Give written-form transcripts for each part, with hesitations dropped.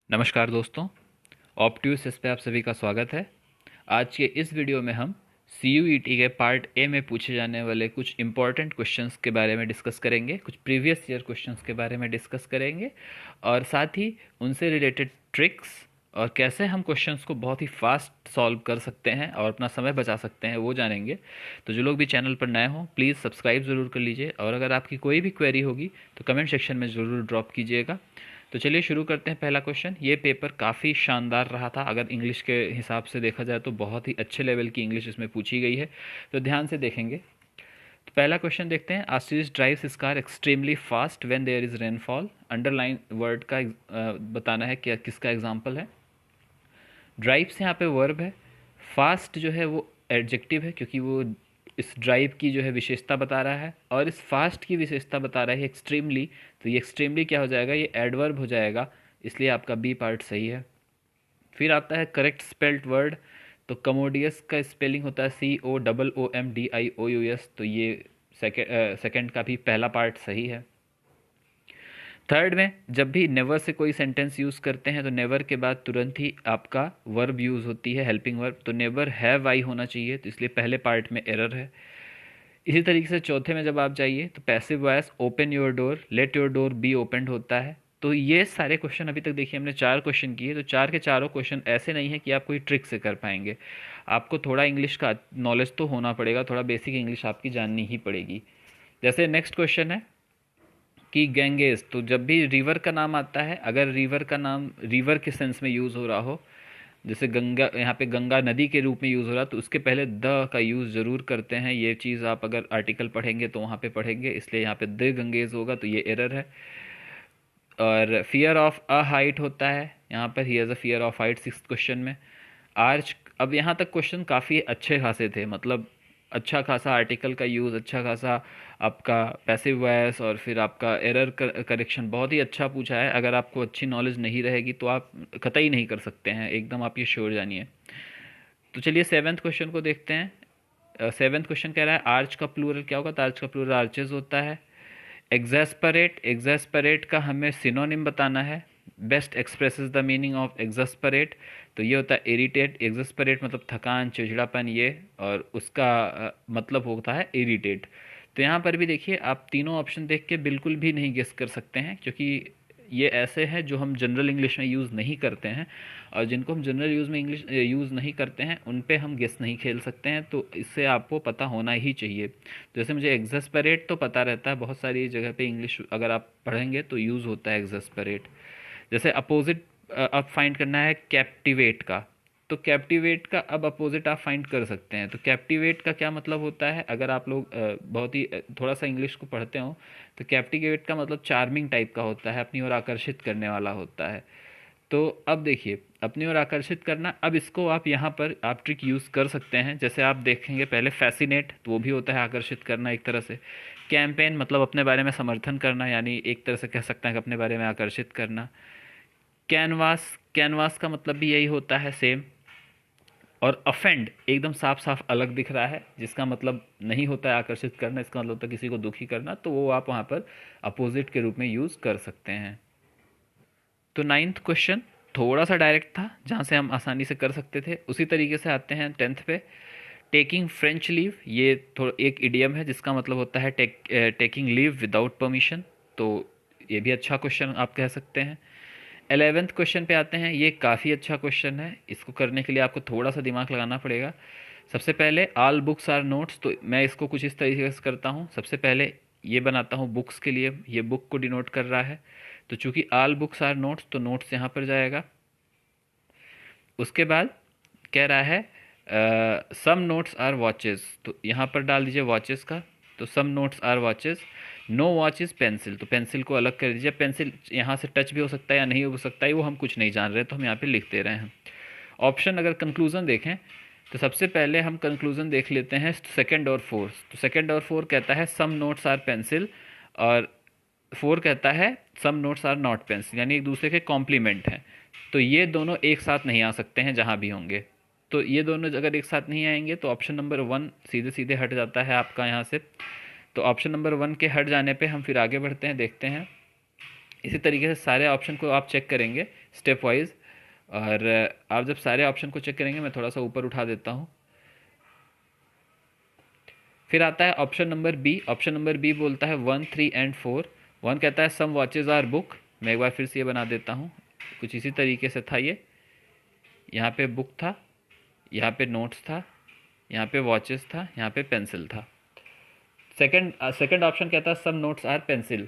नमस्कार दोस्तों, ऑप्ट्यूसिस पे आप सभी का स्वागत है। आज के इस वीडियो में हम CUET के पार्ट ए में पूछे जाने वाले कुछ इम्पॉर्टेंट क्वेश्चंस के बारे में डिस्कस करेंगे, कुछ प्रीवियस ईयर क्वेश्चंस के बारे में डिस्कस करेंगे और साथ ही उनसे रिलेटेड ट्रिक्स और कैसे हम क्वेश्चंस को बहुत ही फास्ट सॉल्व कर सकते हैं और अपना समय बचा सकते हैं वो जानेंगे। तो जो लोग भी चैनल पर नए हों प्लीज़ सब्सक्राइब ज़रूर कर लीजिए और अगर आपकी कोई भी क्वेरी होगी तो कमेंट सेक्शन में ज़रूर ड्रॉप कीजिएगा। तो चलिए शुरू करते हैं। पहला क्वेश्चन, ये पेपर काफ़ी शानदार रहा था, अगर इंग्लिश के हिसाब से देखा जाए तो बहुत ही अच्छे लेवल की इंग्लिश इसमें पूछी गई है, तो ध्यान से देखेंगे। तो पहला क्वेश्चन देखते हैं। Ashish drives his car extremely fast when there is rainfall. Underline word का बताना है कि किसका एग्जाम्पल है। ड्राइव्स यहाँ पे वर्ब है, फास्ट जो है वो एडजेक्टिव है क्योंकि वो इस ड्राइव की जो है विशेषता बता रहा है और इस फास्ट की विशेषता बता रहा है एक्सट्रीमली। तो ये एक्सट्रीमली क्या हो जाएगा, ये एडवर्ब हो जाएगा, इसलिए आपका बी पार्ट सही है। फिर आता है करेक्ट स्पेल्ड वर्ड। तो कमोडियस का स्पेलिंग होता है COMOMDIOUS, तो ये सेकंड का भी पहला पार्ट सही है। थर्ड में जब भी नेवर से कोई सेंटेंस यूज़ करते हैं तो नेवर के बाद तुरंत ही आपका वर्ब यूज़ होती है, हेल्पिंग वर्ब, तो नेवर हैव आई होना चाहिए, तो इसलिए पहले पार्ट में एरर है। इसी तरीके से चौथे में जब आप जाइए तो passive voice open your door, let your door B opened होता है। तो ये सारे क्वेश्चन अभी तक देखिए हमने 4 क्वेश्चन किए, तो 4 के चारों क्वेश्चन ऐसे नहीं है कि आप कोई ट्रिक से कर पाएंगे। आपको थोड़ा इंग्लिश का नॉलेज तो होना पड़ेगा, थोड़ा बेसिक इंग्लिश आपकी जाननी ही पड़ेगी। जैसे नेक्स्ट क्वेश्चन है कि गैंगेस, तो जब भी रिवर का नाम आता है, अगर रिवर का नाम रिवर के सेंस में यूज़ हो रहा हो, जैसे गंगा, यहाँ पे गंगा नदी के रूप में यूज़ हो रहा, तो उसके पहले द का यूज़ ज़रूर करते हैं। ये चीज़ आप अगर आर्टिकल पढ़ेंगे तो वहाँ पे पढ़ेंगे, इसलिए यहाँ पे द गंगेज होगा, तो ये एरर है। और फियर ऑफ अ हाइट होता है, यहाँ पर he has a fear of height 6th question में। आर्च, अब यहाँ तक क्वेश्चन काफ़ी अच्छे खासे थे, मतलब अच्छा खासा आर्टिकल का यूज़, अच्छा खासा आपका पैसिव वॉइस और फिर आपका एरर करेक्शन बहुत ही अच्छा पूछा है। अगर आपको अच्छी नॉलेज नहीं रहेगी तो आप कतई नहीं कर सकते हैं, एकदम आप ये श्योर जानिए। तो चलिए 7th क्वेश्चन को देखते हैं। 7th क्वेश्चन कह रहा है आर्च का प्लूरल क्या होगा, तो आर्च का प्लूरल आर्चेज होता है। एग्जैस्परेट, एग्जैस्परेट का हमें सिनोनिम बताना है। Best expresses the meaning of exasperate, तो ये होता है इरिटेट। एग्जैस्परेट मतलब थकान, चिड़चिड़ापन, ये, और उसका मतलब होता है इरिटेट। तो यहाँ पर भी देखिए आप तीनों ऑप्शन देख के बिल्कुल भी नहीं गेस कर सकते हैं, क्योंकि ये ऐसे हैं जो हम जनरल इंग्लिश में यूज़ नहीं करते हैं, और जिनको हम जनरल यूज़ में इंग्लिश यूज़ नहीं करते हैं उन पे हम गेस नहीं खेल सकते हैं, तो इससे आपको पता होना ही चाहिए। जैसे मुझे एग्जस्परेट तो पता रहता है, बहुत सारी जगह पे इंग्लिश अगर आप पढ़ेंगे तो यूज़ होता है एग्जस्परेट। जैसे अपोजिट अब फाइंड करना है कैप्टिवेट का, तो कैप्टिवेट का अब अपोजिट आप फाइंड कर सकते हैं। तो कैप्टिवेट का क्या मतलब होता है, अगर आप लोग बहुत ही थोड़ा सा इंग्लिश को पढ़ते हो तो कैप्टिवेट का मतलब चार्मिंग टाइप का होता है, अपनी ओर आकर्षित करने वाला होता है। तो अब देखिए अपनी ओर आकर्षित करना, अब इसको आप यहाँ पर आप ट्रिक यूज़ कर सकते हैं। जैसे आप देखेंगे पहले फैसिनेट, तो वो भी होता है आकर्षित करना एक तरह से। कैंपेन मतलब अपने बारे में समर्थन करना, यानी एक तरह से कह सकते हैं कि अपने बारे में आकर्षित करना। कैनवास, कैनवास का मतलब भी यही होता है, सेम। और अफेंड एकदम साफ साफ अलग दिख रहा है, जिसका मतलब नहीं होता है आकर्षित करना, इसका मतलब होता है किसी को दुखी करना, तो वो आप वहाँ पर अपोजिट के रूप में यूज़ कर सकते हैं। तो 9th क्वेश्चन थोड़ा सा डायरेक्ट था, जहाँ से हम आसानी से कर सकते थे। उसी तरीके से आते हैं 10th पे। टेकिंग फ्रेंच लीव, ये थोड़ा एक इडियम है जिसका मतलब होता है टेकिंग लीव विदाउट परमिशन, तो ये भी अच्छा क्वेश्चन आप कह सकते हैं। 11th क्वेश्चन पे आते हैं, ये काफ़ी अच्छा क्वेश्चन है, इसको करने के लिए आपको थोड़ा सा दिमाग लगाना पड़ेगा। सबसे पहले ऑल बुक्स आर नोट्स, तो मैं इसको कुछ इस तरीके से करता हूँ। सबसे पहले ये बनाता हूँ बुक्स के लिए, ये बुक को डिनोट कर रहा है, तो चूंकि ऑल बुक्स आर नोट्स तो नोट्स यहाँ पर जाएगा। उसके बाद कह रहा है सम नोट्स आर वॉचेस, तो यहाँ पर डाल दीजिए वॉचेस का, तो some notes are watches. No watch is pencil, तो पेंसिल को अलग कर दीजिए। पेंसिल यहाँ से टच भी हो सकता है या नहीं हो सकता है, वो हम कुछ नहीं जान रहे, तो हम यहाँ पे लिख दे रहे हैं। ऑप्शन अगर कंक्लूजन देखें तो सबसे पहले हम कंक्लूजन देख लेते हैं सेकंड और फोर्थ। तो सेकंड और फोर्थ कहता है सम नोट्स आर पेंसिल, और फोर कहता है some notes are not pencil, यानी एक दूसरे के कॉम्प्लीमेंट हैं। तो ये दोनों एक साथ नहीं आ सकते हैं जहाँ भी होंगे, तो ये दोनों अगर एक साथ नहीं आएंगे तो ऑप्शन नंबर 1 सीधे सीधे हट जाता है आपका यहाँ से। तो ऑप्शन नंबर 1 के हट जाने पे हम फिर आगे बढ़ते हैं, देखते हैं। इसी तरीके से सारे ऑप्शन को आप चेक करेंगे, स्टेप वाइज। और आप जब सारे ऑप्शन को चेक करेंगे, मैं थोड़ा सा ऊपर उठा देता हूँ। फिर आता है option number B. Option number B बोलता है 1, 3 एंड 4। 1 कहता है सम वॉचेज आर बुक। मैं एक बार फिर से ये बना देता हूँ, कुछ इसी तरीके से था ये। यहाँ पे बुक था, यहाँ पे नोट्स था, यहाँ पे वॉचेस था, यहाँ पे पेंसिल था। सेकंड ऑप्शन कहता है some notes are pencil.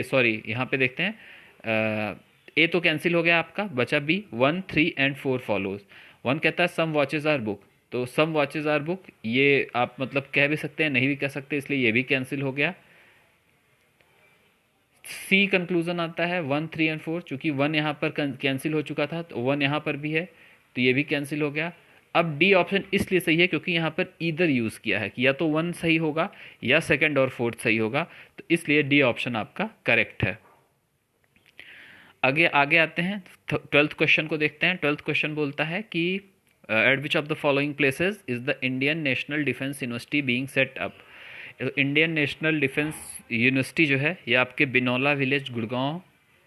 Sorry, यहाँ पे देखते हैं, ए तो कैंसिल हो गया आपका, बचा बी। 1, 3 and 4 follows. 1 कहता है सम वॉचेज आर बुक, तो सम वॉचेज आर बुक ये आप मतलब कह भी सकते हैं, नहीं भी कह सकते, इसलिए ये भी कैंसिल हो गया। सी कंक्लूजन आता है 1, 3 एंड 4, चूंकि 1 यहाँ पर कैंसिल हो चुका था तो 1 यहाँ पर भी है, तो ये भी कैंसिल हो गया। अब डी ऑप्शन इसलिए सही है क्योंकि यहाँ पर ईदर यूज़ किया है कि या तो 1 सही होगा या सेकंड और फोर्थ सही होगा, तो इसलिए डी ऑप्शन आपका करेक्ट है। आगे आगे आते हैं, 12th क्वेश्चन को देखते हैं। 12th क्वेश्चन बोलता है कि eight which of the following places is the Indian national defence university being set up. Indian national defence university जो है ये आपके बिनौला विलेज, गुड़गांव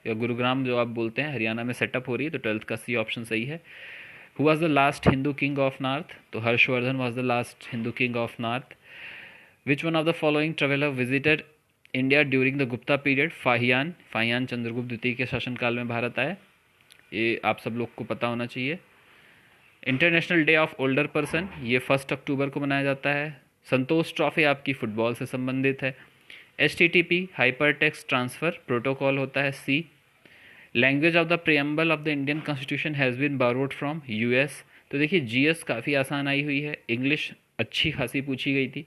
या गुरुग्राम जो आप बोलते हैं, हरियाणा में सेटअप हो रही है, तो 12th का सी ऑप्शन सही है। Who was the last Hindu king of north, तो Harshvardhan was the last Hindu king of north. Which one of the following traveller visited India during the Gupta period, Fahien. Fahien Chandragupta द्वितीय के शासनकाल में भारत आए, ये आप सब लोग को पता होना चाहिए। International day of older person, ये 1 अक्टूबर को मनाया जाता है। संतोष ट्रॉफी आपकी फुटबॉल से संबंधित है। HTTP hyper text transfer protocol होता है C. Language of the preamble of the Indian constitution has been borrowed from US। तो देखिए GS काफ़ी आसान आई हुई है, इंग्लिश अच्छी खासी पूछी गई थी।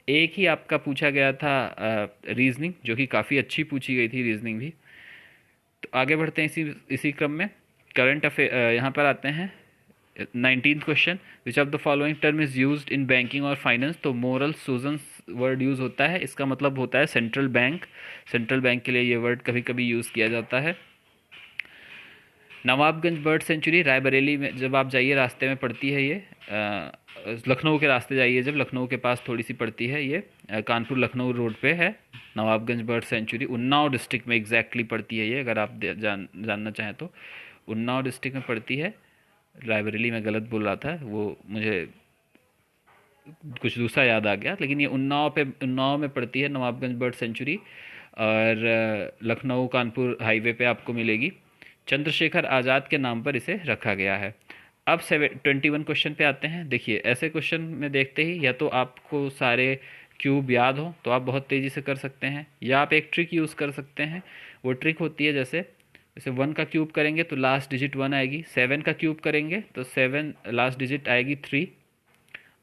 एक ही आपका पूछा गया था रीजनिंग, जो कि काफ़ी अच्छी पूछी गई थी रीजनिंग भी। तो आगे बढ़ते हैं इसी क्रम में। करंट अफेयर यहाँ पर आते हैं। 19th question, which of the following term is used in banking और फाइनेंस, तो मोरल सुजन्स वर्ड यूज़ होता है, इसका मतलब होता है सेंट्रल बैंक। सेंट्रल बैंक के लिए ये वर्ड कभी कभी यूज़ किया जाता है। नवाबगंज बर्ड सेंचुरी रायबरेली में जब आप जाइए रास्ते में पड़ती है ये, लखनऊ के रास्ते जाइए जब, लखनऊ के पास थोड़ी सी पड़ती है ये, कानपुर लखनऊ रोड पे है Nawabganj bird sanctuary. Unnao district में एग्जैक्टली पड़ती है ये, अगर आप जानना चाहें तो उन्नाव डिस्ट्रिक्ट में पड़ती है। रायबरेली में गलत बोल रहा था, वो मुझे कुछ दूसरा याद आ गया, लेकिन ये उन्नाव में पड़ती है नवाबगंज बर्ड सेंचुरी, और लखनऊ कानपुर हाईवे पे आपको मिलेगी। चंद्रशेखर आज़ाद के नाम पर इसे रखा गया है। अब 21 क्वेश्चन पे आते हैं। देखिए ऐसे क्वेश्चन में देखते ही या तो आपको सारे क्यूब याद हो तो आप बहुत तेज़ी से कर सकते हैं, या आप एक ट्रिक यूज़ कर सकते हैं। वो ट्रिक होती है जैसे 1 का क्यूब करेंगे तो लास्ट डिजिट 1 आएगी, 7 का क्यूब करेंगे तो 7 लास्ट डिजिट आएगी 3,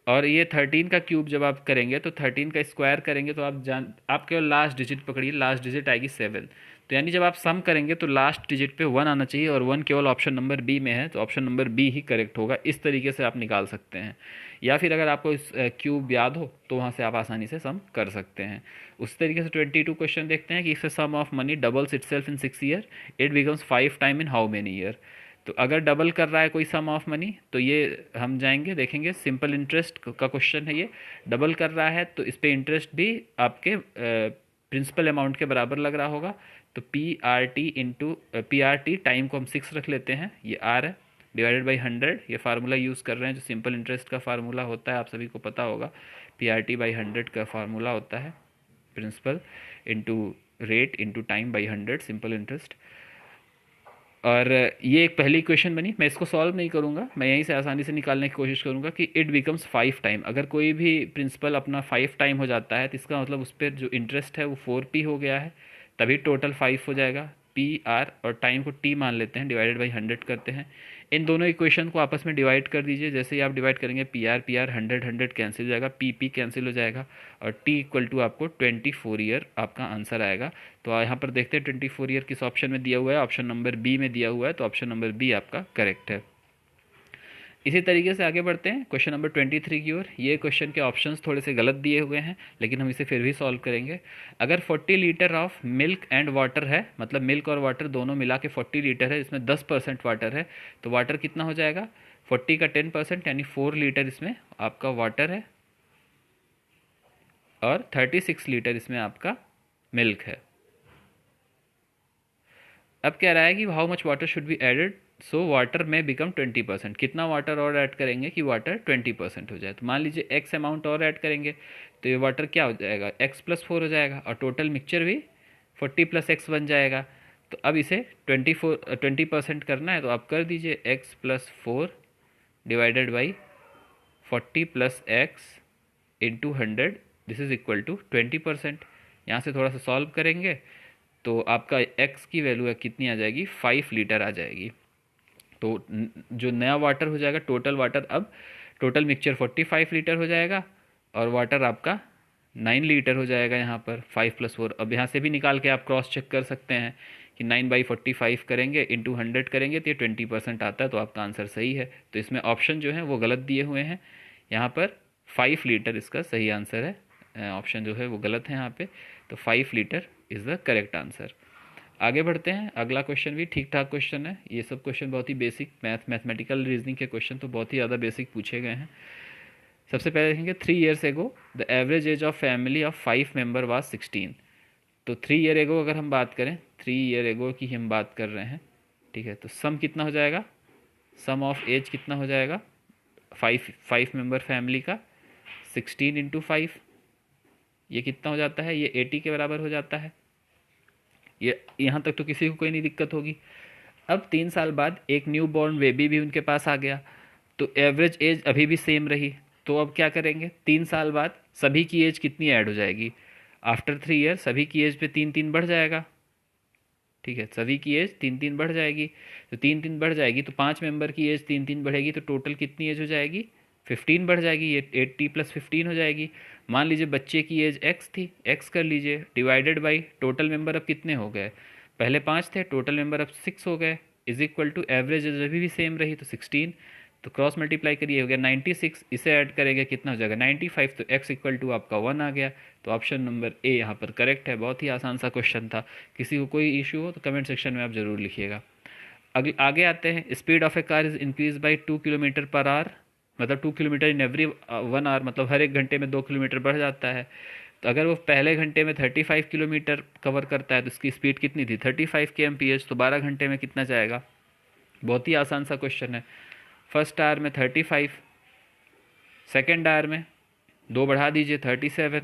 और ये 13 का क्यूब जब आप करेंगे तो 13 का स्क्वायर करेंगे तो आप केवल लास्ट डिजिट पकड़िए, लास्ट डिजिट आएगी 7। तो यानी जब आप सम करेंगे तो लास्ट डिजिट पे 1 आना चाहिए, और 1 केवल ऑप्शन नंबर बी में है, तो ऑप्शन नंबर बी ही करेक्ट होगा। इस तरीके से आप निकाल सकते हैं, या फिर अगर आपको इस क्यूब याद हो तो वहाँ से आप आसानी से सम कर सकते हैं। उस तरीके से 22 क्वेश्चन देखते हैं कि if sum of money doubles itself in 6 year it becomes 5 time in how many year. तो अगर डबल कर रहा है कोई सम ऑफ मनी तो ये हम जाएंगे देखेंगे, सिंपल इंटरेस्ट का क्वेश्चन है ये। डबल कर रहा है तो इस पर इंटरेस्ट भी आपके प्रिंसिपल अमाउंट के बराबर लग रहा होगा, तो PRT टाइम को हम 6 रख लेते हैं, ये R है, डिवाइडेड बाई 100। ये फार्मूला यूज़ कर रहे हैं जो सिंपल इंटरेस्ट का फार्मूला होता है, आप सभी को पता होगा। PRT/100 का फार्मूला होता है principal into rate into time by 100, simple interest. और ये एक पहली इक्वेशन बनी। मैं इसको सॉल्व नहीं करूँगा, मैं यहीं से आसानी से निकालने की कोशिश करूँगा कि इट बिकम्स 5 टाइम। अगर कोई भी प्रिंसिपल अपना 5 टाइम हो जाता है तो इसका मतलब उस पर जो इंटरेस्ट है वो 4P हो गया है, तभी टोटल 5 हो जाएगा। PR और टाइम को T मान लेते हैं, डिवाइडेड बाई 100 करते हैं। इन दोनों इक्वेशन को आपस में डिवाइड कर दीजिए। जैसे ही आप डिवाइड करेंगे PR 100 कैंसिल हो जाएगा, PP कैंसिल हो जाएगा, और T इक्वल टू आपको 24 ईयर आपका आंसर आएगा। तो यहाँ पर देखते हैं 24 ईयर किस ऑप्शन में दिया हुआ है, ऑप्शन नंबर बी में दिया हुआ है, तो ऑप्शन नंबर बी आपका करेक्ट है। इसी तरीके से आगे बढ़ते हैं क्वेश्चन नंबर 23 की ओर। ये क्वेश्चन के ऑप्शंस थोड़े से गलत दिए हुए हैं, लेकिन हम इसे फिर भी सॉल्व करेंगे। अगर 40 litre of milk and water है, मतलब मिल्क और वाटर दोनों मिला के 40 लीटर है, इसमें 10% वाटर है, तो वाटर कितना हो जाएगा? 40 का 10% यानी 4 लीटर इसमें आपका वाटर है, और 36 लीटर इसमें आपका मिल्क है। अब कह रहा है कि how much water should be added so water में बिकम 20%, कितना वाटर और ऐड करेंगे कि वाटर 20% हो जाए। तो मान लीजिए एक्स अमाउंट और ऐड करेंगे तो ये वाटर क्या हो जाएगा, x+4 हो जाएगा, और टोटल मिक्सचर भी 40 + x बन जाएगा। तो अब इसे 20% करना है तो आप कर दीजिए x+4 divided by 40 + x into 100, this is equal to 20%। यहाँ से थोड़ा सा सॉल्व करेंगे तो आपका x की वैल्यू है कितनी आ जाएगी, 5 लीटर आ जाएगी। तो जो नया वाटर हो जाएगा, टोटल वाटर, अब टोटल मिक्सचर 45 लीटर हो जाएगा और वाटर आपका 9 लीटर हो जाएगा यहाँ पर 5+4। अब यहाँ से भी निकाल के आप क्रॉस चेक कर सकते हैं कि 9/45 करेंगे इंटू 100 करेंगे तो ये 20% आता है, तो आपका आंसर सही है। तो इसमें ऑप्शन जो है वो गलत दिए हुए हैं, यहाँ पर 5 लीटर इसका सही आंसर है, ऑप्शन जो है वो गलत है यहाँ पे। तो 5 litre is the correct answer. आगे बढ़ते हैं, अगला क्वेश्चन भी ठीक ठाक क्वेश्चन है। ये सब क्वेश्चन बहुत ही बेसिक मैथमेटिकल रीजनिंग के क्वेश्चन तो बहुत ही ज़्यादा बेसिक पूछे गए हैं। सबसे पहले देखेंगे 3 years एगो the average age of family of 5 member was 16। तो 3 year एगो अगर हम बात करें, 3 year एगो की हम बात कर रहे हैं, ठीक है, तो सम कितना हो जाएगा, सम ऑफ एज कितना हो जाएगा 5 मेंबर फैमिली का, 16 × 5, ये कितना हो जाता है, ये 80 के बराबर हो जाता है। ये यहाँ तक तो किसी को कोई नहीं दिक्कत होगी। अब 3 साल बाद एक न्यू बॉर्न बेबी भी उनके पास आ गया, तो एवरेज एज अभी भी सेम रही। तो अब क्या करेंगे, 3 साल बाद सभी की एज कितनी ऐड हो जाएगी, आफ्टर 3 ईयर सभी की एज पे 3-3 बढ़ जाएगा, ठीक है, सभी की एज 3-3 बढ़ जाएगी। तो 3-3 बढ़ जाएगी तो 5 मेंबर की एज 3-3 बढ़ेगी, तो टोटल कितनी एज हो जाएगी, 15 बढ़ जाएगी, ये 80 + 15 हो जाएगी। मान लीजिए बच्चे की एज x थी, x कर लीजिए डिवाइडेड बाई टोटल मेंबर अब कितने हो गए, पहले 5 थे, टोटल मेंबर अब 6 हो गए, is equal to average age अभी भी सेम रही तो 16, तो क्रॉस मल्टीप्लाई करिए हो गया 96, इसे ऐड करेंगे कितना हो जाएगा 95, तो x इक्वल टू आपका 1 आ गया। तो ऑप्शन नंबर ए यहाँ पर करेक्ट है। बहुत ही आसान सा क्वेश्चन था, किसी को कोई इशू हो तो कमेंट सेक्शन में आप ज़रूर लिखिएगा। आगे आते हैं, speed of A car is increase by 2 km/h, मतलब 2 किलोमीटर इन एवरी 1 आवर, मतलब हर एक घंटे में 2 किलोमीटर बढ़ जाता है। तो अगर वो पहले घंटे में 35 किलोमीटर कवर करता है तो इसकी स्पीड कितनी थी 35 km/h, तो 12 घंटे में कितना जाएगा। बहुत ही आसान सा क्वेश्चन है। फर्स्ट आवर में 35, सेकेंड आवर में 2 बढ़ा दीजिए 37,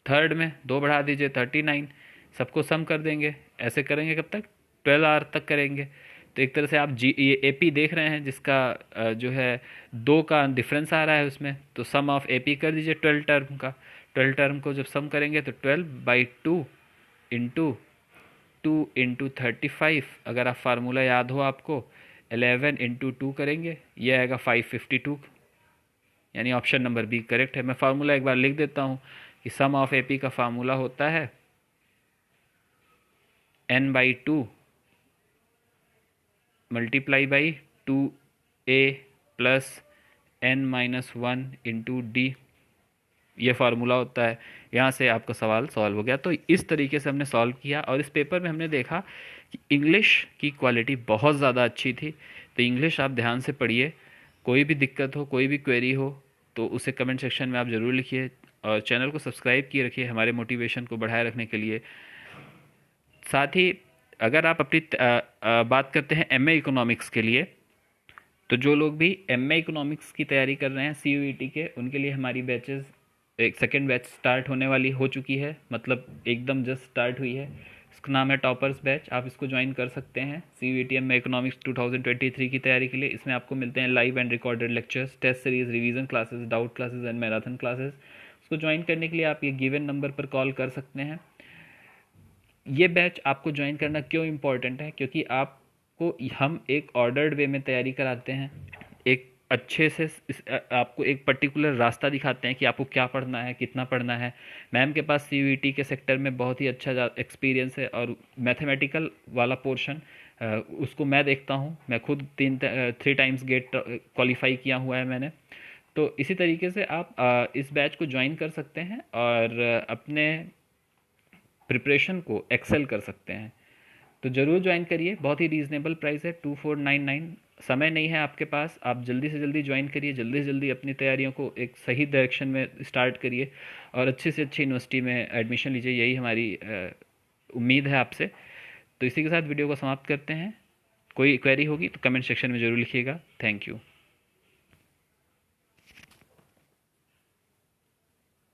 थर्ड में 2 बढ़ा दीजिए 39, सबको सम कर देंगे। ऐसे करेंगे कब तक, 12 आवर तक करेंगे। तो एक तरह से आप ये AP देख रहे हैं जिसका जो है 2 का डिफरेंस आ रहा है उसमें, तो सम ऑफ AP कर दीजिए 12 टर्म का। 12 टर्म को जब सम करेंगे तो 12/2 इंटू 2 × 35, अगर आप फार्मूला याद हो आपको, 11 × 2 करेंगे, ये आएगा 552, यानी ऑप्शन नंबर बी करेक्ट है। मैं फार्मूला एक बार लिख देता हूँ कि सम ऑफ AP का फार्मूला होता है n/2 multiply by 2a + n-1 into d, ये फार्मूला होता है। यहाँ से आपका सवाल सॉल्व हो गया। तो इस तरीके से हमने सॉल्व किया और इस पेपर में हमने देखा कि इंग्लिश की क्वालिटी बहुत ज़्यादा अच्छी थी। तो इंग्लिश आप ध्यान से पढ़िए, कोई भी दिक्कत हो, कोई भी क्वेरी हो तो उसे कमेंट सेक्शन में आप ज़रूर लिखिए, और चैनल को सब्सक्राइब किए रखिए हमारे मोटिवेशन को बढ़ाए रखने के लिए। साथ ही अगर आप अपनी बात करते हैं MA इकोनॉमिक्स के लिए, तो जो लोग भी MA इकोनॉमिक्स की तैयारी कर रहे हैं CUET के, उनके लिए हमारी बैचेस, एक सेकेंड बैच स्टार्ट होने वाली हो चुकी है, मतलब एकदम जस्ट स्टार्ट हुई है। इसका नाम है टॉपर्स बैच, आप इसको ज्वाइन कर सकते हैं CUET MA इकोनॉमिक्स 2023 की तैयारी के लिए। इसमें आपको मिलते हैं live and recorded lectures, test series, revision classes, doubt classes and marathon classes. उसको ज्वाइन करने के लिए आप ये गिवन नंबर पर कॉल कर सकते हैं। ये बैच आपको ज्वाइन करना क्यों इम्पोर्टेंट है, क्योंकि आपको हम एक ऑर्डर्ड वे में तैयारी कराते हैं, एक अच्छे से आपको एक पर्टिकुलर रास्ता दिखाते हैं कि आपको क्या पढ़ना है, कितना पढ़ना है। मैम के पास CUET के सेक्टर में बहुत ही अच्छा एक्सपीरियंस है, और मैथमेटिकल वाला पोर्शन उसको मैं देखता हूँ, मैं खुद 3 टाइम्स गेट क्वालिफाई किया हुआ है मैंने। तो इसी तरीके से आप इस बैच को ज्वाइन कर सकते हैं और अपने प्रिपरेशन को एक्सेल कर सकते हैं। तो ज़रूर ज्वाइन करिए, बहुत ही रीज़नेबल प्राइस है 2499। समय नहीं है आपके पास, आप जल्दी से जल्दी ज्वाइन करिए, जल्दी से जल्दी अपनी तैयारियों को एक सही डायरेक्शन में स्टार्ट करिए और अच्छी से अच्छी यूनिवर्सिटी में एडमिशन लीजिए, यही हमारी उम्मीद है आपसे। तो इसी के साथ वीडियो को समाप्त करते हैं। कोई क्वेरी होगी तो कमेंट सेक्शन में ज़रूर लिखिएगा। Thank you.